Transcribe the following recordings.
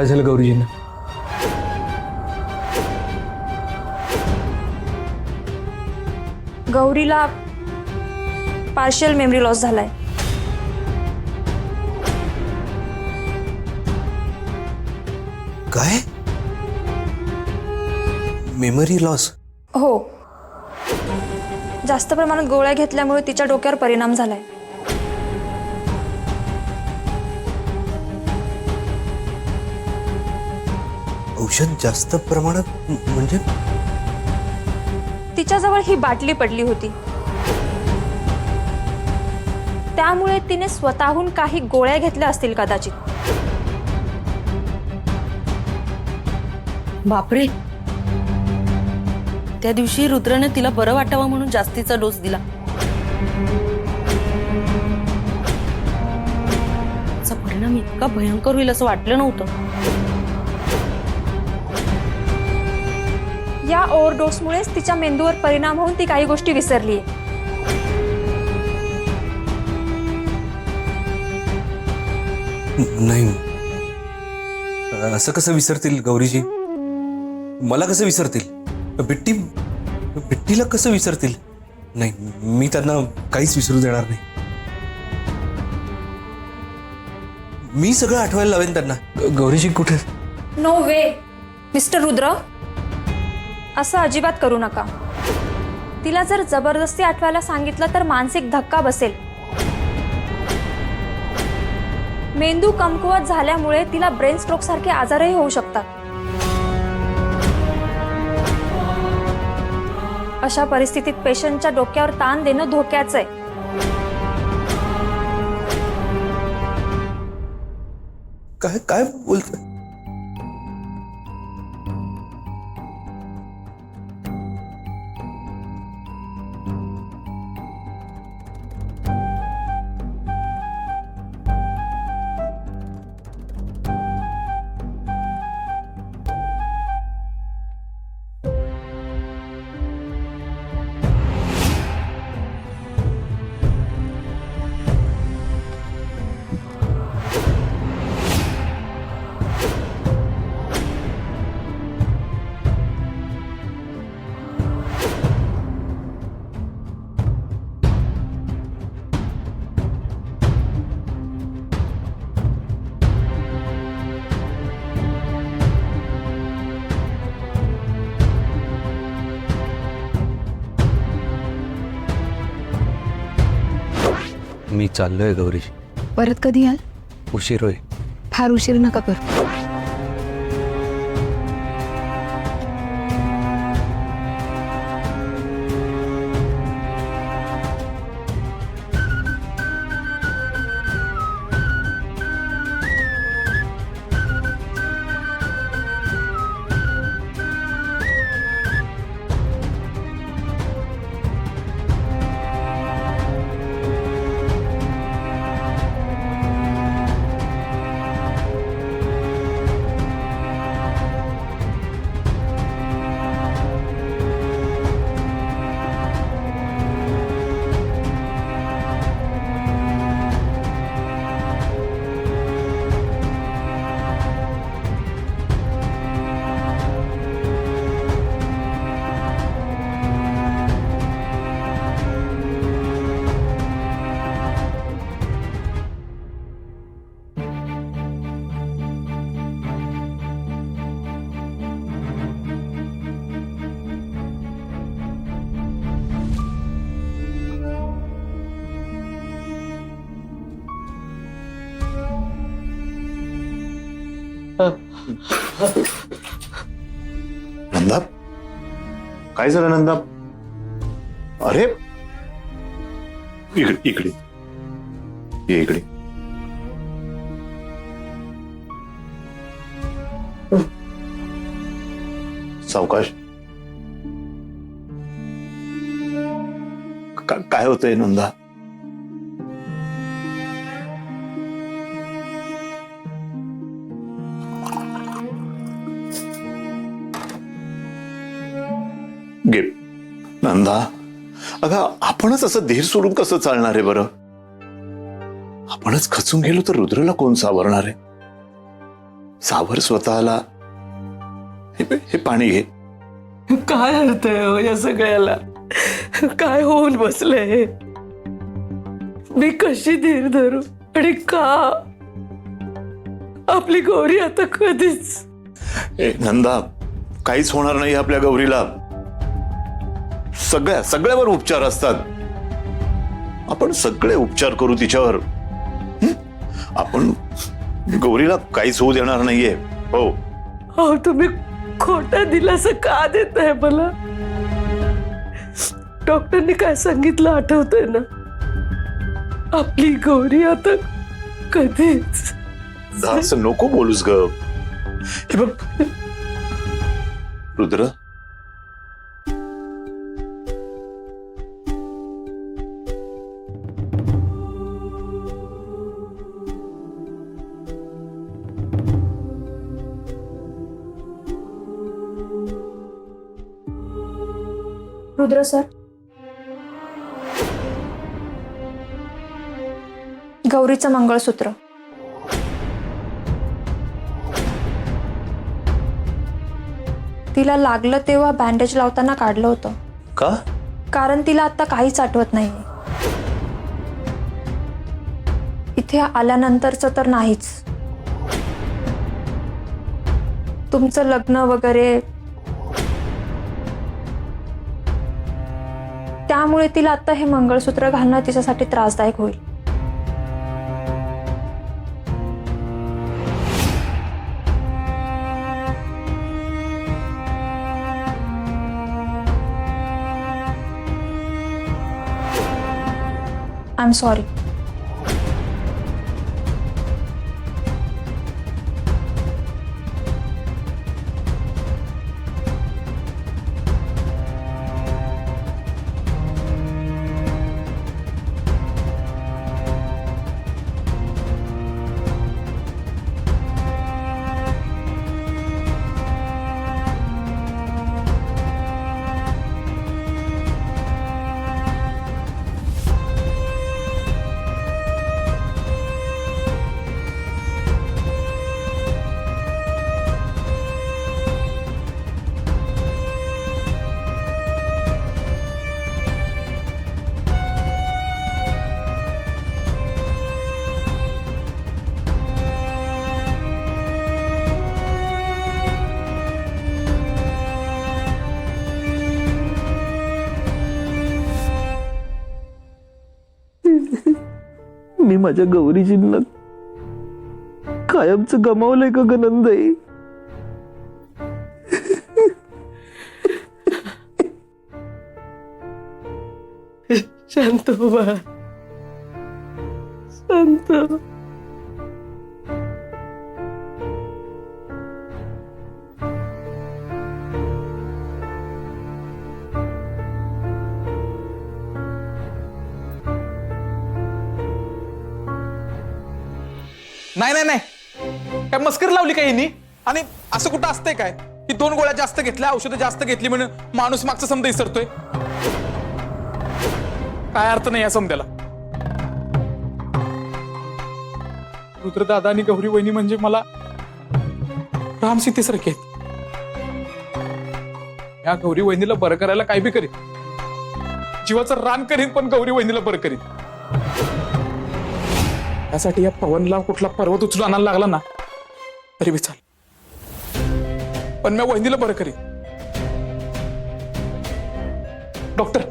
काय झालं गौरीजींना? गौरीला partial memory loss झालाय. काय? Memory loss? हो, जास्त प्रमाणात गोळ्या घेतल्यामुळे तिच्या डोक्यावर परिणाम झालाय. औषध जास्त प्रमाणात म्हणजे? तिच्याजवळ ही बाटली पडली होती, त्यामुळे तिने स्वतःहून काही गोळ्या घेतल्या असतील कदाचित. बापरे, त्या दिवशी रुद्रने तिला बरं वाटावं म्हणून जास्तीचा डोस दिला. त्याचा परिणाम इतका भयंकर होईल असं वाटलं नव्हतं. या ओव्हरडोसमुळेच तिच्या मेंदूवर परिणाम होऊन ती काही गोष्टी विसरली. नाही, असं कसं विसरतील गौरीजी? मला कसं विसरतील? बिट्टीला कसं विसरतील? नाही, मी त्यांना काहीच विसरू देणार नाही. मी सगळं आठवायला लावेन त्यांना. गौरीजी कुठे? नो वे मिस्टर रुद्र, असं अजिबात करू नका. तिला जर जबरदस्ती आठवायला सांगितलं तर मानसिक धक्का बसेल. मेंदू कमकुवत झाल्यामुळे तिला ब्रेन स्ट्रोक सारखे आजारही होऊ शकतात. अशा परिस्थितीत पेशंटच्या डोक्यावर ताण देणं धोक्याचं आहे. काय काय बोलत? मी चाललोय गौरीजी. परत कधी याल? उशीर होईल. फार उशीर नका करू. नंदा, काय झालं नंदा? अरे इकडे इकडे ये, इकडे. सावकाश. काय होतंय नंदा? गे नंदा, अगं आपणच असं धीर सोडून कसं चालणार आहे बरं? आपणच खचून गेलो तर रुद्रला कोण सावरणार आहे? सावर स्वतःला. हे पाणी घे. काय अर्थ आहे हो या सगळ्याला? काय होऊन बसलंय? मी कशी धीर धरू आणि का? आपली गौरी आता कधीच. नंदा, काहीच होणार नाही आपल्या गौरीला. सगळ्यावर उपचार असतात. आपण सगळे उपचार करू तिच्यावर. आपण गौरीला काहीच होऊ देणार नाहीये. हो. हो, तुम्ही खोटा दिलासा का देताय मला? डॉक्टरनी काय सांगितलं आठवतंय ना? आपली गौरी आता कधीच. असं नको बोलूस ग. हे बघ रुद्र, रुद्र सर, गौरीचं मंगळसूत्र. तिला लागलं तेव्हा बँडेज लावताना काढलं होतं. का? कारण तिला आता काहीच आठवत नाहीये. इथे आल्यानंतरच तर नाहीच. तुमचं लग्न वगैरे, त्यामुळे तिला आता हे मंगळसूत्र घालणं तिच्यासाठी त्रासदायक होईल. I am sorry. मी माझ्या गौरीजींना कायमच गमावलंय का ग नंदाई? शांत हो बाळा, शांत हो. नाही नाही नाही, काय मस्करी लावली काय यांनी? आणि असं कुठं असतंय काय की 2 गोळ्या जास्त घेतल्या, औषधं जास्त घेतली म्हणून माणूस मागचा समजा विसरतोय? काय अर्थ नाही या समजायला. रुद्रदादा आणि गौरी वहिनी म्हणजे मला राम सीतेसारखे आहेत. या गौरी वहिनीला बरं करायला काय बी करीन, जीवाचं रान करीन, पण गौरी वहिनीला बरं करीन. त्यासाठी या पवनला कुठला पर्वत उचलून आणायला लागला ना तरी बी चाल, पण मी वहिनीला बरं करीन. डॉक्टर,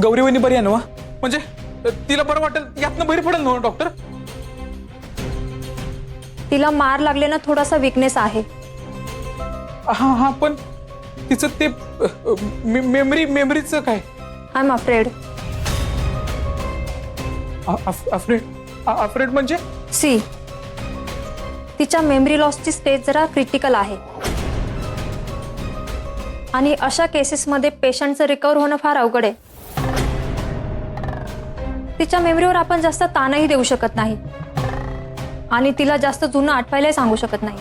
गौरी वहिनी बरी आहे ना? म्हणजे तिला बरं वाटेल, यातनं बरी पडेल ना डॉक्टर? तिला मार लागले ना, थोडासा विकनेस आहे. हा हा, पण तिचं ते मेमरीचं काय? I am afraid. अफ्रेड म्हणजे? सी, तिच्या मेमरी लॉसची स्टेज जरा क्रिटिकल आहे आणि अशा केसेसमध्ये पेशंटचं रिकव्हर होणं फार अवघड आहे. तिच्या मेमरीवर आपण जास्त ताणही देऊ शकत नाही आणि तिला जास्त जुनं आठवायलाही सांगू शकत नाही.